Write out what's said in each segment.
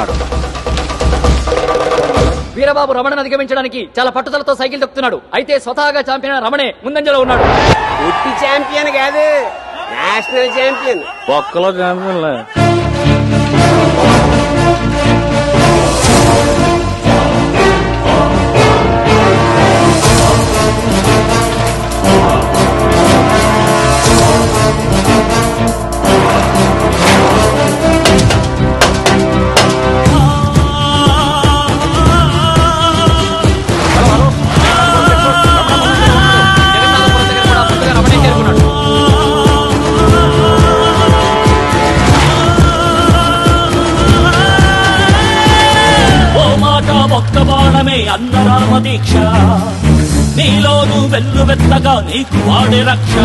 చేరుకున్నాడు. వీరబాబు రమణను అధిగమించడానికి చాలా పట్టుదలతో సైకిల్ తొక్కుతున్నాడు. అయితే స్వతహాగా ఛాంపియన్ రమణే ముందంజలో ఉన్నాడు. ఉట్టి ఛాంపియన్ కాదు, నేషనల్ ఛాంపియన్. ఒక్కలో ఛాంపియన్. ఒక్కబాణమే అన్నరామ దీక్ష, నీలోను వెల్లువెత్తగా నీకు వాడే రక్ష.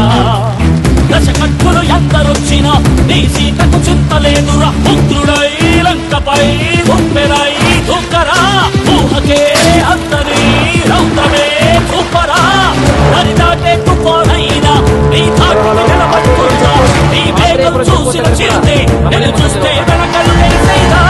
దశకట్టులు ఎందరొచ్చినా నీ సీతకు చింతలేదురా. పుత్రుడై లంకపై ఉప్పెరై దుఃఖరా, ఊహకే అందరి రౌద్రమే చూపరా. మరి దాటే తుఫానైనా నీ ధాటిని నిలబడుతుందా. నీ వేగం చూసిన చిరుతే నేను చూస్తే వెనకలు తెలిసేదా.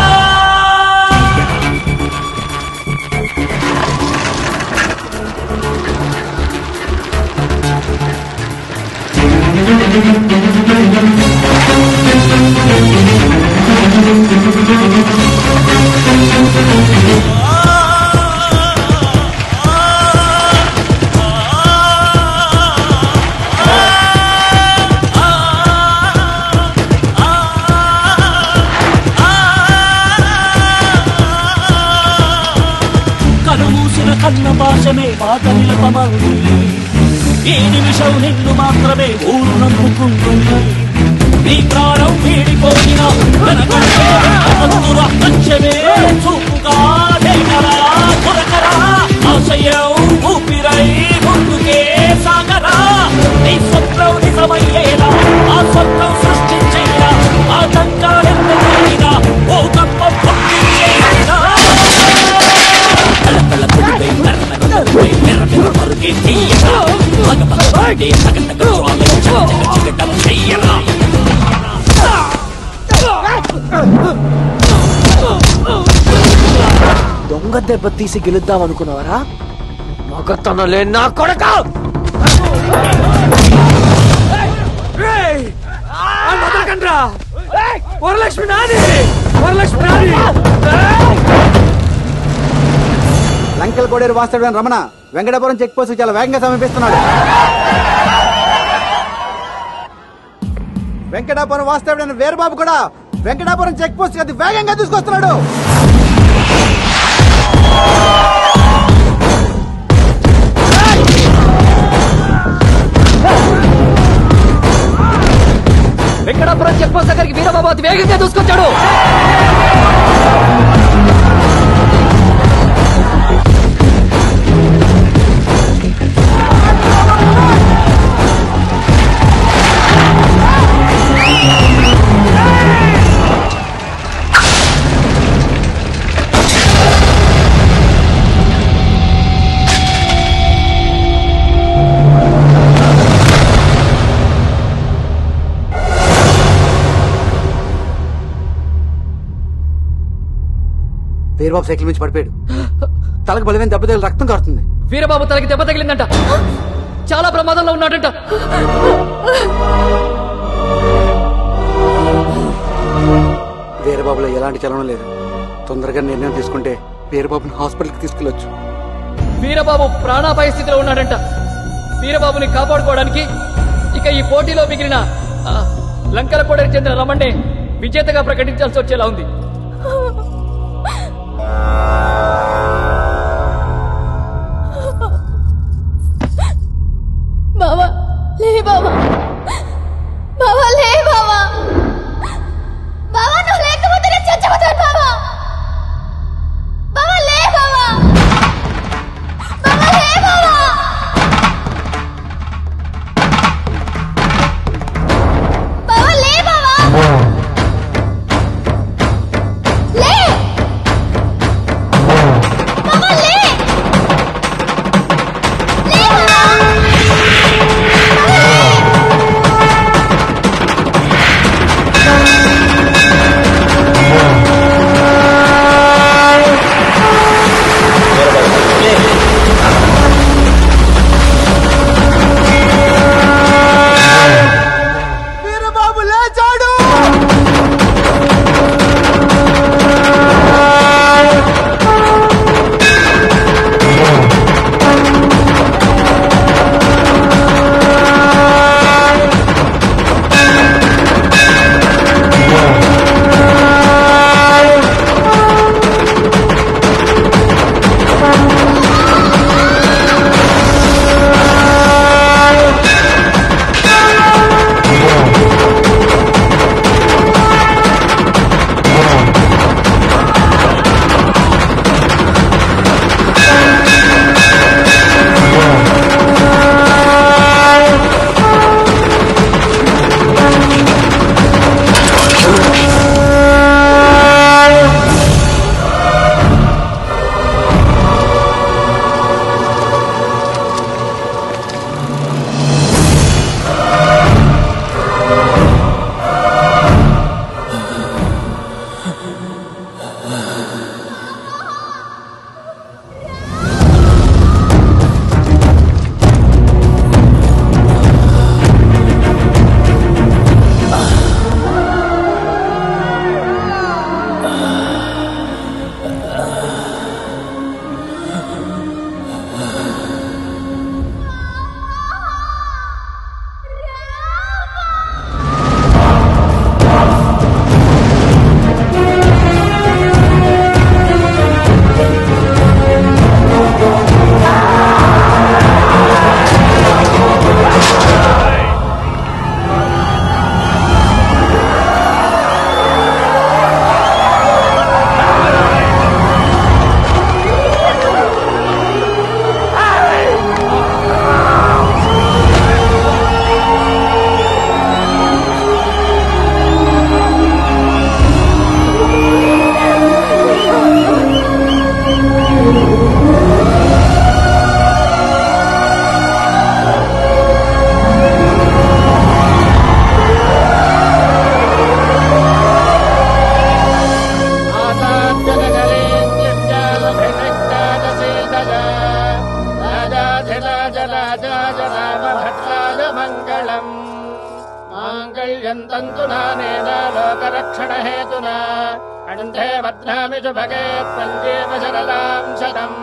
కనుమూసిన కన్న భాషమే మాట నిలపమంది. ఈ నిమిషం నిన్ను మాత్రమే ఊరు నమ్ముకుంటుంది. నీ ప్రాణం వీడిపోయినా పంచమే చూపుగా దేకరా కొరకరా. ఆశయం ఊపిరై ముందుకే సాగరా. నీ స్వప్నం నిజమయ్యేలా ఆ స్వప్నం సృష్టించేలా ఆటంకాలెన్నైనా ఓ గొప్ప పుట్టించేలా. దొంగ దెబ్బ తీసి గెలుద్దాం అనుకున్నావరా? మగతనలే నా కొడక! వరలక్ష్మి నాది! వరలక్ష్మి నాది! లంకెల కోడేరు వాస్తవ్యం రమణ వెంకటాపురం చెక్ పోస్ట్ చాలా వేగంగా సమీపిస్తున్నాడు. వెంకటాపురం వాస్తవ్యం వీరబాబు కూడా వెంకటాపురం చెక్ పోస్ట్ అది వేగంగా తీసుకొస్తున్నాడు. వెంకటాపురం చెక్ పోస్ట్ దగ్గరికి వీరబాబు అతి వేగంగా దూసుకొచ్చాడు. వీరబాబు సైకిల్ నుంచి పడిపోయాడు. తలకు బలమైన దెబ్బ తగిలి రక్తం కారుతుంది. వీరబాబు తలకి దెబ్బ తగిలిందంట. చాలా ప్రమాదంలో ఉన్నాడంట. వీరబాబులో ఎలాంటి చలనం లేదు. తొందరగా నిర్ణయం తీసుకుంటే వీరబాబుని హాస్పిటల్కి తీసుకెళ్లొచ్చు. వీరబాబు ప్రాణాపాయ స్థితిలో ఉన్నాడంట. వీరబాబుని కాపాడుకోవడానికి ఇక ఈ పోటీలో మిగిలిన లంకల కోడరికి చెందిన రమణ్ణే విజేతగా ప్రకటించాల్సి వచ్చేలా ఉంది. బావా లే బావా, బావా లే బావా, బావా నువ్వు లేకపోతే నేను చచ్చిపోతాను బావా, బావా లే బావా, బావా లే బావా, బావా లే బావా, पर्यन्तन्तु नानेन लोकरक्षणहेतुना कण्ठे बध्नामि शुभगे त्वञ्जीव शरदां शतम्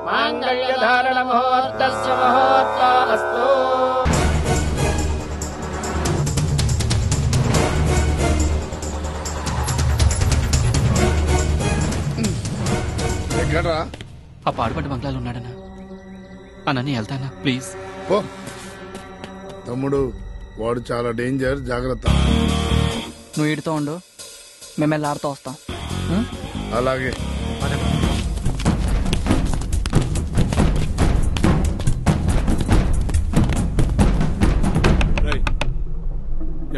माङ्गल्यधारणमुहूर्तस्य मुहूर्तोऽस्तु। ఎక్కడ్రా? ఆ పాడుపడ్డ బంగ్లాలో ఉన్నాడన్నా. అన్న వెళ్తానా ప్లీజ్? పో తమ్ముడు, వాడు చాలా డేంజర్, జాగ్రత్త. నువ్వు ఈడుతూ ఉండు, మేము వెళ్ళి ఆడుతూ వస్తాం. అలాగే.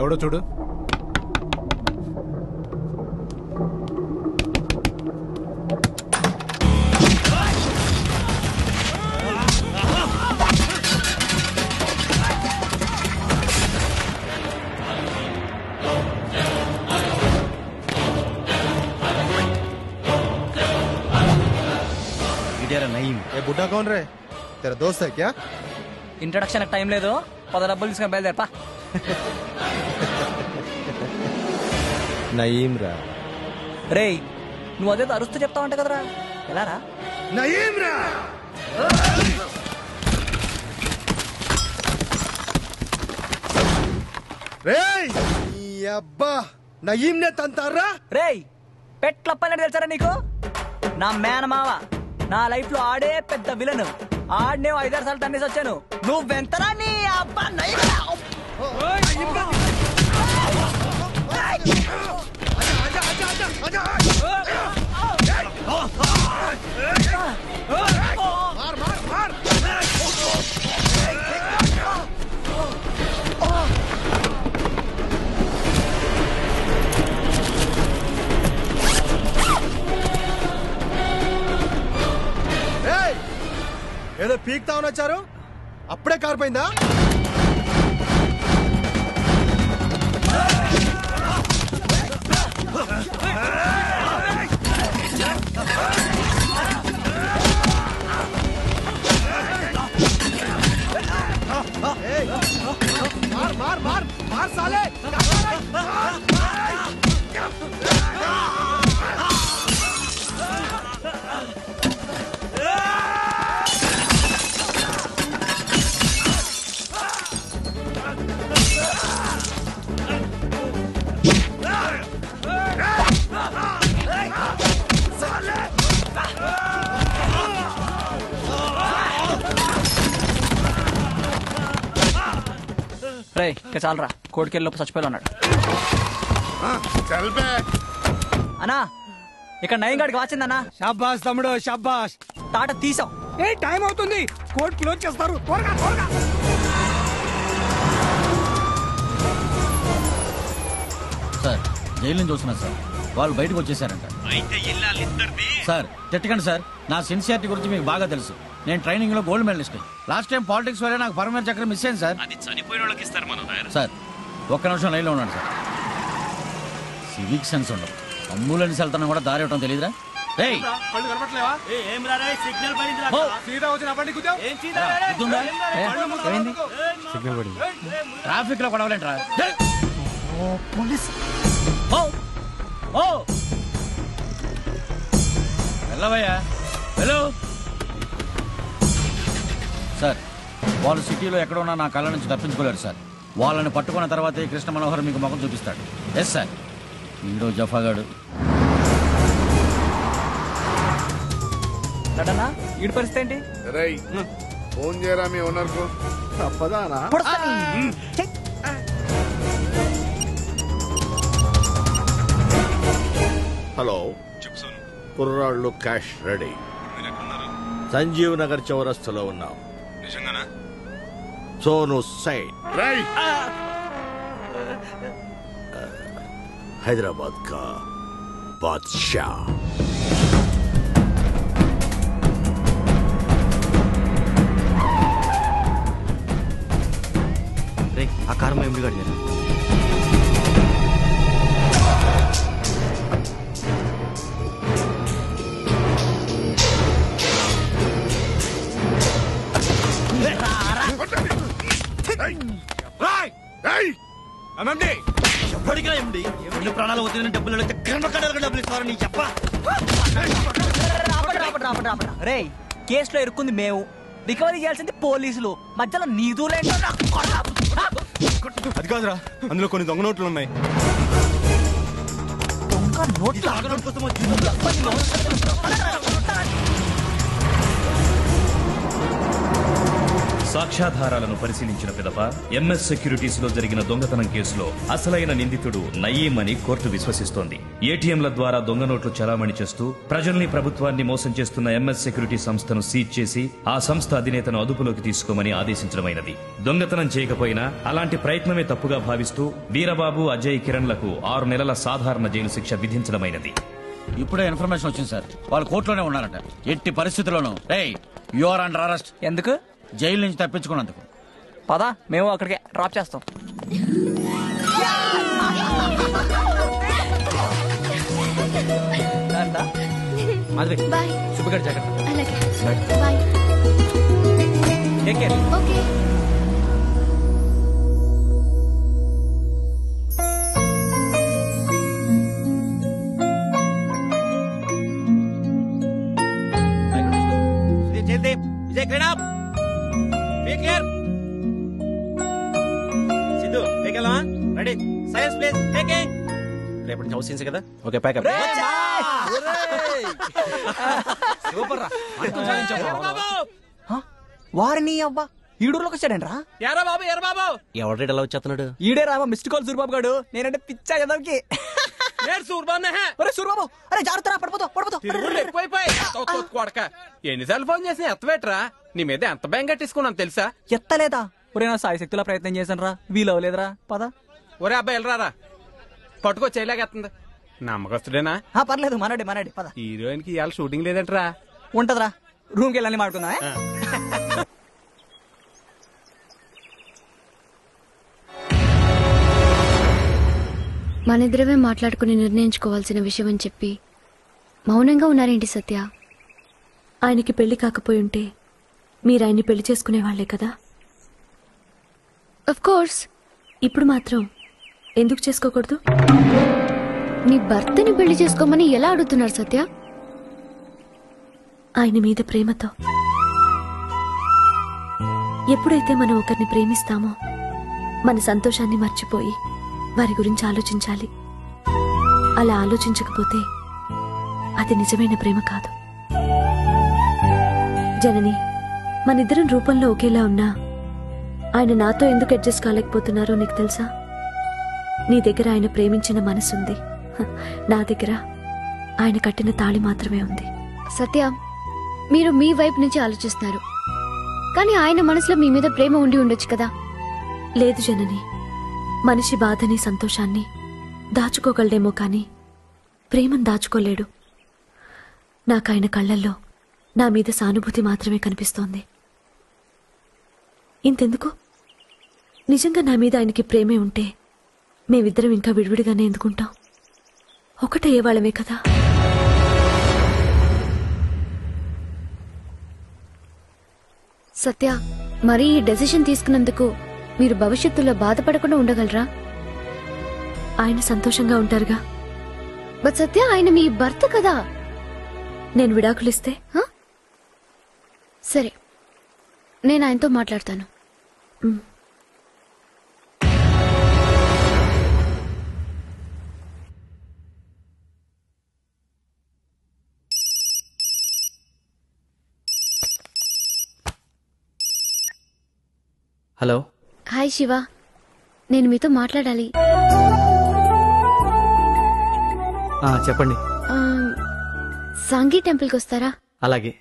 ఎవడో చూడు. नईम ये बुड्ढा कौन रे? तेरा दोस्त है क्या? ఇంట్రడక్షన్ టైం లేదు, 10 డబ్బులు తీసుకొని బయలుదేరపా. నయీం రా. రే నువ్వు అదే అరుస్తూ చెప్తావంట కదరా, ఎలా రా? నయీం రా. రేయ్ ఈ అబ్బా నయీం నే తంతారా. రేయ్ పెట్లప్పని తెలుసారా నీకు? నా మేనమావ, నా లైఫ్ లో ఆడే పెద్ద విలన్. ఆడనే 5-6 సార్లు తన్నేసి వచ్చాను. నువ్వెంతరా నీ అబ్బా నయీం. ఏదో పీక్తా వచ్చారు, అప్పుడే కారిపోయిందా? मार मार मार मार साले। రే ఇక చాలరా, కోడికెళ్ళి చచ్చిపోయి ఉన్నాడు. అన్నా ఇక్కడ నయం గాడికి వచ్చిందన్నా. షాబాష్ తమ్ముడు షాబాష్. తాట తీసాం. ఏ టైం అవుతుంది, కోర్టు క్లోజ్ చేస్తారు, త్వరగా త్వరగా. సార్ జైలు నుంచి వస్తున్నారు సార్, వాళ్ళు బయటకు వచ్చేసారంట. సార్ తిట్టకండి సార్, నా సిన్సియారిటీ గురించి మీకు బాగా తెలుసు. నేను ట్రైనింగ్ లో gold medallist. Last time politics వల్ల నాకు పర్మనెంట్ చక్రం మిస్ అయింది సార్. అది చనిపోయిన వాళ్ళకి ఇస్తారు మనం. సార్ ఒక్క నిమిషం లైన్లో ఉన్నాడు సార్. సివిక్ సెన్స్ ఉండవు, అమ్ములని సెల్తాను కూడా దారి ఇవ్వడం తెలియదురా. ట్రాఫిక్ లో గొడవలేంట్రా. వెళ్ళవయ్యా హలో. సార్ వాళ్ళు సిటీలో ఎక్కడ ఉన్నా నా కళ్ళ నుంచి తప్పించుకోలేరు సార్. వాళ్ళని పట్టుకున్న తర్వాతే కృష్ణ మనోహర్ మీకు ముఖం చూపిస్తాడు. Yes sir. ఈడో జఫాగాడు. ఈడి పరిస్థితి ఏంటి? ఫోన్ చేయరా మీ ఓనర్ కు. తప్పదానా? హలో కుర్రాళ్ళు క్యాష్ రెడీ. సంజీవ్ నగర్ చౌరస్తాలో ఉన్నాం. సోను సైడ్ హైదరాబాద్ కా బాద్షా. ఆ కారు మా ఎండి గాడి. ఎండి ప్రాణాలు వదిలిన డబ్బులు డబ్బులు ఇస్తారు నీ చెప్ప. రే కేసులో ఇరుక్కుంది మేము, రికవరీ చేయాల్సింది పోలీసులు, మధ్యలో నీదులే. అది కాదురా, అందులో కొన్ని దొంగ నోట్లు ఉన్నాయి. సాక్ష్యాధారాలను పరిశీలించిన పిదప ఎంఎస్ సెక్యూరిటీస్ లో జరిగిన దొంగతనం కేసులో అసలైన నిందితుడు నయీం అని కోర్టు విశ్వసిస్తోంది. ఏటీఎంల ద్వారా దొంగ నోట్లు చలామణి చేస్తూ ప్రజల్ని, ప్రభుత్వాన్ని మోసం చేస్తున్న ఎంఎస్ సెక్యూరిటీ సంస్థను సీజ్ చేసి ఆ సంస్థ అధినేతను అదుపులోకి తీసుకోమని ఆదేశించడమైనది. దొంగతనం చేయకపోయినా అలాంటి ప్రయత్నమే తప్పుగా భావిస్తూ వీరబాబు, అజయ్, కిరణ్లకు 6 నెలల సాధారణ జైలు శిక్ష విధించడమైనది. ఇప్పుడే ఇన్ఫర్మేషన్ వచ్చింది సార్, వాళ్ళు కోర్టులోనే ఉన్నారట. ఎట్టి పరిస్థితుల్లోనూ యు ఆర్ అండర్ అరెస్ట్. ఎందుకు? జైలు నుంచి తప్పించుకున్నందుకు. పదా మేము అక్కడికే డ్రాప్ చేస్తాం. బాయ్. శుభగడ్ జాగ్రత్త. అలాగే bye. Take care. Okay. Vijay cleanup. Take care. Siddhu take ఎలా ready. Silence please. Take care. రేపటి నుంచి హౌస్ సీన్స్ కదా. Okay pack up. సూపర్ రా. వారిని అవ్వా ఈడూరులోకి వచ్చాడంట్రా. ఎరా బాబు, ఎరా బాబు. ఎవరు ఎలా వచ్చేస్తున్నాడు? ఈడే రాబా మిస్డ్ కాల్ సూర్బాబు గాడు. నేనంటే పిచ్చా ఎదవకి. సూర్బాబు అరే జాగ్రత్త రా, పడిపోతావు పడిపోతావు. ఎక్కువైపోయి కొడక ఎన్నిసార్లు ఫోన్ చేసి ఎత్తవేట్రా? నీ మీద ఎంత భయం కట్టించుకున్నాను తెలుసా? ఎత్తలేదా? ఒరే నా సాయి శక్తులా ప్రయత్నం చేశాను రా, వీలవలేదురా. పద. ఒరే అబ్బాయి వెళ్ళరారా, పట్టుకొచ్చి చేయలేకెత్తుంది. నమ్మకస్తుడేనా? పర్లేదు, మనడే పద. హీరోయిన్ కి ఇవాళ షూటింగ్ లేదంటరా? ఉంటదిరా, రూమ్ కి వెళ్ళని మాడుకుందా. మనిద్దరమే మాట్లాడుకుని నిర్ణయించుకోవాల్సిన విషయం అని చెప్పి మౌనంగా ఉన్నారేంటి సత్య? ఆయనకి పెళ్లి కాకపోయి ఉంటే మీరు ఆయన్ని పెళ్లి చేసుకునేవాళ్లే కదా. Of course. ఇప్పుడు మాత్రం ఎందుకు చేసుకోకూడదు? నీ భర్తని పెళ్లి చేసుకోమని ఎలా అడుగుతున్నారు సత్య? ఆయన మీద ప్రేమతో. ఎప్పుడైతే మనం ఒకరిని ప్రేమిస్తామో మన సంతోషాన్ని మర్చిపోయి వారి గురించి ఆలోచించాలి. అలా ఆలోచించకపోతే అది నిజమైన ప్రేమ కాదు. జనని, మనిద్దరం రూపంలో ఒకేలా ఉన్నా ఆయన నాతో ఎందుకు అడ్జస్ట్ కాలేకపోతున్నారో నీకు తెలుసా? నీ దగ్గర ఆయన ప్రేమించిన మనసుంది, నా దగ్గర ఆయన కట్టిన తాళి మాత్రమే ఉంది. సత్య, మీరు మీ వైపు నుంచి ఆలోచిస్తున్నారు, కానీ ఆయన మనసులో మీ మీద ప్రేమ ఉండి ఉండొచ్చు కదా. లేదు జనని, మనిషి బాధని సంతోషాన్ని దాచుకోగలడేమో కానీ ప్రేమను దాచుకోలేడు. నాకాయన కళ్ళల్లో నా మీద సానుభూతి మాత్రమే కనిపిస్తోంది. ఇంతెందుకు, నిజంగా నా మీద ఆయనకి ప్రేమే ఉంటే మేమిద్దరం ఇంకా విడివిడిగానే ఎందుకుంటాం? ఒకటయ్యేవాళ్ళమే కదా. సత్య, మరి ఈ డెసిషన్ తీసుకున్నందుకు మీరు భవిష్యత్తులో బాధపడకుండా ఉండగలరా? ఆయన సంతోషంగా ఉంటారుగా. బట్ సత్య, ఆయన మీ భర్త కదా. నేను విడాకులిస్తే? సరే, నేను ఆయనతో మాట్లాడతాను. హలో. హాయ్ శివ, నేను మీతో మాట్లాడాలి. చెప్పండి. సాంఘీ టెంపుల్కి వస్తారా? అలాగే.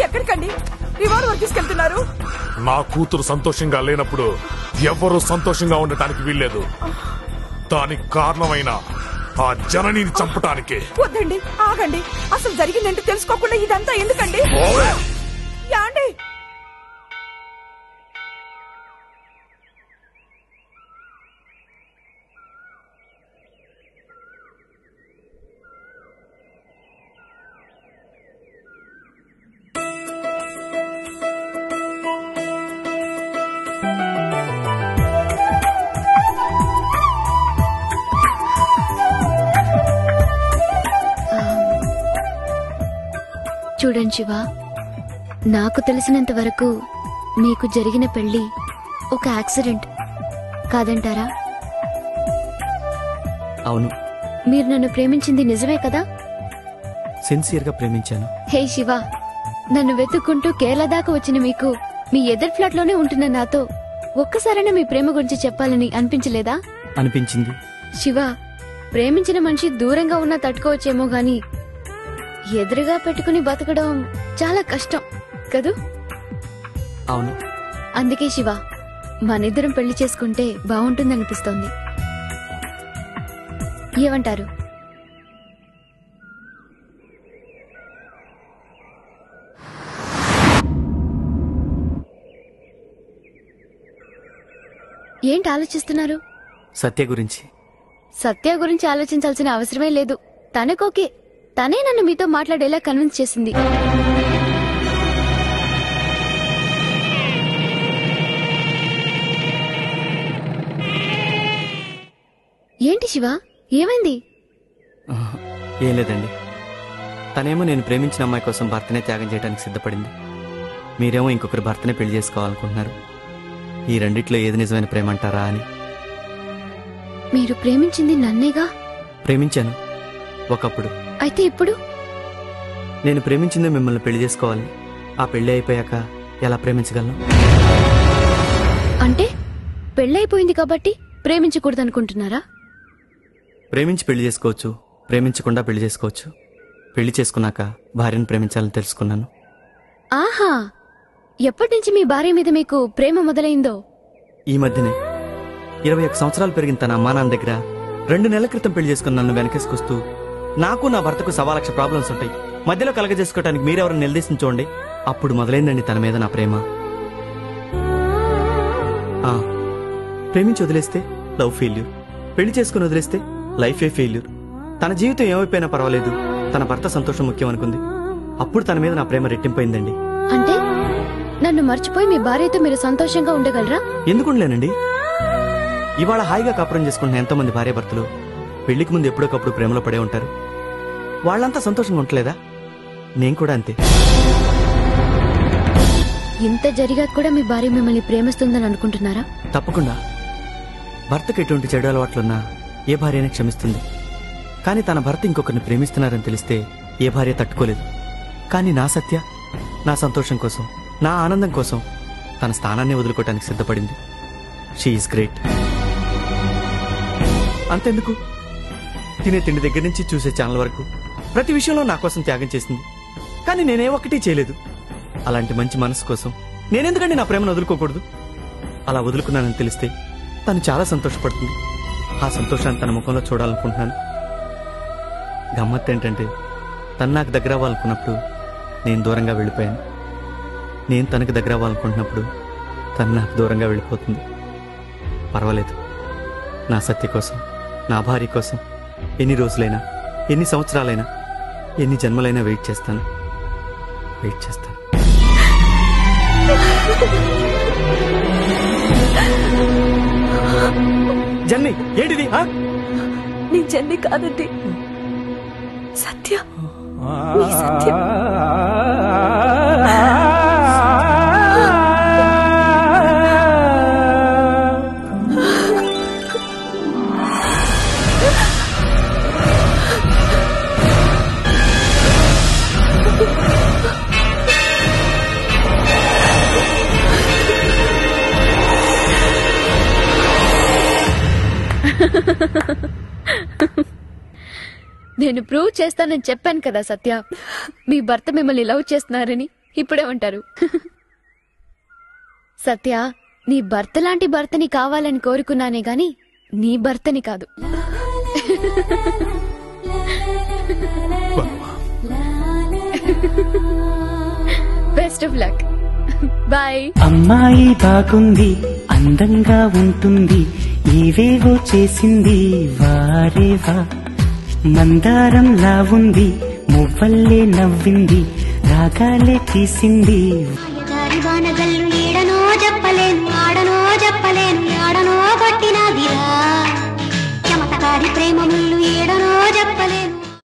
ఎక్కడికండి రివాల్వర్ తీసుకెళ్తున్నారు? నా కూతురు సంతోషంగా లేనప్పుడు ఎవరు సంతోషంగా ఉండటానికి వీల్లేదు. దానికి కారణమైన ఆ జననిని చంపటానికి. వద్దండి, ఆగండి. అసలు జరిగిందంటే తెలుసుకోకుండా ఇదంతా ఎందుకండి? యాండి, చూడండి శివ, నాకు తెలిసినంత వరకు మీకు జరిగిన పెళ్లి ఒక యాక్సిడెంట్ కాదంటారా? అవును. మీరు నన్ను ప్రేమించింది నిజమే కదా? సిన్సియర్గా ప్రేమించాను. హే శివ, నన్ను వెతుక్కుంటూ కేరళ దాకా వచ్చిన మీకు మీ ఎదురు ఫ్లాట్ లోనే ఉంటున్న నాతో ఒక్కసారైనా మీ ప్రేమ గురించి చెప్పాలని అనిపించలేదా? అనిపించింది. శివ, ప్రేమించిన మనిషి దూరంగా ఉన్నా తట్టుకోవచ్చేమో గాని ఎదురుగా పెట్టుకుని బతకడం చాలా కష్టం కదూ? అవును. అందుకే శివ, మనిద్దరం పెళ్లి చేసుకుంటే బాగుంటుందనిపిస్తోంది. ఏమంటారు? ఏంటి ఆలోచిస్తున్నారు? సత్య గురించి. సత్య గురించి ఆలోచించాల్సిన అవసరమే లేదు. తనకోకే, తనే నన్ను మీతో మాట్లాడేలా కన్విన్స్ చేసింది. ఏంటి శివ, ఏమైంది? ఏం లేదండి. తనేమో నేను ప్రేమించిన అమ్మాయి కోసం భర్తనే త్యాగం చేయడానికి సిద్ధపడింది. మీరేమో ఇంకొకరి భర్తనే పెళ్లి చేసుకోవాలనుకుంటున్నారు. ఈ రెండిట్లో ఏది నిజమైన ప్రేమ అంటారా అని. మీరు ప్రేమించింది నన్నేగా? ప్రేమించాను ఒకప్పుడు. అయితే ఇప్పుడు? నేను ప్రేమించిందే మిమ్మల్ని పెళ్లి చేసుకోవాలి. ఆ పెళ్లి అయిపోయాక ఎలా ప్రేమించగలను? అంటే పెళ్ళైపోయింది కాబట్టి ప్రేమించకూడదనుకుంటున్నారా? ప్రేమించి పెళ్లి చేసుకోవచ్చు, ప్రేమించకుండా పెళ్లి చేసుకోవచ్చు. పెళ్లి చేసుకున్నాక భార్యను ప్రేమించాలని తెలుసుకున్నాను. ఆహా, ఎప్పటి నుంచి మీ భార్య మీద మీకు ప్రేమ మొదలైందో? ఈ మధ్యనే 21 సంవత్సరాలు పెరిగిన తన అమ్మా నాన్న దగ్గర 2 నెలల క్రితం పెళ్లి చేసుకుని నన్ను వెనకేసుకొస్తూ, నాకు నా భర్తకు 1,00,000 ప్రాబ్లమ్స్ ఉంటాయి, మధ్యలో కలగజేసుకోవడానికి మీరెవరు నిలదీసి చూడండి. అప్పుడు మొదలైందండి తన మీద నా ప్రేమ. ప్రేమించి వదిలేస్తే లవ్ ఫెయిల్యూర్, పెళ్లి చేసుకుని వదిలేస్తే లైఫే ఫెయిల్యూర్. తన జీవితం ఏమైపోయినా పర్వాలేదు, తన భర్త సంతోషం ముఖ్యం అనుకుంది. అప్పుడు తన మీద నా ప్రేమ రెట్టింపోయిందండి. అంటే నన్ను మర్చిపోయి మీ భార్యతో మీరు సంతోషంగా ఉండగలరా? ఎందుకుండలేనండి. ఇవాళ హాయిగా కాపురం చేసుకుంటున్న ఎంతో మంది భార్య భర్తలు పెళ్లికి ముందు ఎప్పుడోకప్పుడు ప్రేమలో పడే ఉంటారు. వాళ్ళంతా సంతోషంగా ఉండలేదా? నేను కూడా అంతే. ఇంత జరిగా కూడా మీ భార్య మిమ్మల్ని ప్రేమిస్తుందని అనుకుంటున్నారా? తప్పకుండా. భర్తకు ఎటువంటి చెడు అలవాట్లున్నా ఏ భార్యనే క్షమిస్తుంది. కానీ తన భర్త ఇంకొకరిని ప్రేమిస్తున్నారని తెలిస్తే ఏ భార్య తట్టుకోలేదు. కానీ నా సత్య నా సంతోషం కోసం, నా ఆనందం కోసం తన స్థానాన్ని వదులుకోవటానికి సిద్ధపడింది. She is great. అంతెందుకు, తినే తిండి దగ్గర నుంచి చూసే ఛానల్ వరకు ప్రతి విషయంలో నా కోసం త్యాగం చేసింది. కానీ నేనే ఒక్కటి చేయలేదు. అలాంటి మంచి మనసు కోసం నేనెందుకండి నా ప్రేమను వదులుకోకూడదు? అలా వదులుకున్నానని తెలిస్తే తను చాలా సంతోషపడుతుంది. ఆ సంతోషాన్ని తన ముఖంలో చూడాలనుకుంటున్నాను. గమ్మత్ ఏంటంటే, తను నాకు దగ్గర అవ్వాలనుకున్నప్పుడు నేను దూరంగా వెళ్ళిపోయాను. నేను తనకు దగ్గర అవ్వాలనుకుంటున్నప్పుడు తను నాకు దూరంగా వెళ్ళిపోతుంది. పర్వాలేదు, నా సత్య కోసం, నా భార్య కోసం ఎన్ని రోజులైనా, ఎన్ని సంవత్సరాలైనా, ఎన్ని జన్మలైనా వెయిట్ చేస్తాను. జన్ని, ఏంటిది? నీ జన్ని కాదండి, సత్య. నీ సత్య. నేను ప్రూవ్ చేస్తానని చెప్పాను కదా సత్య. మీ భర్త మిమ్మల్ని లవ్ చేస్తున్నారని ఇప్పుడేమంటారు? సత్య, నీ భర్త లాంటి భర్తని కావాలని కోరుకున్నానే గాని నీ భర్తని కాదు. Best of luck. బాయ్. అమ్మాయి బాగుంది, అందంగా ఉంటుంది, ఏవేవో చేసింది వారేవా. మందారంలా ఉంది, మువ్వల్లే నవ్వింది, రాగాలే తీసింది. వానగల్లు ఏడనో చెప్పలేను, ఆడనో చెప్పలేను, ఆడనో కొట్టినదిరా. చమతకారి ప్రేమ ముళ్ళు ఏడనో చెప్పలేను.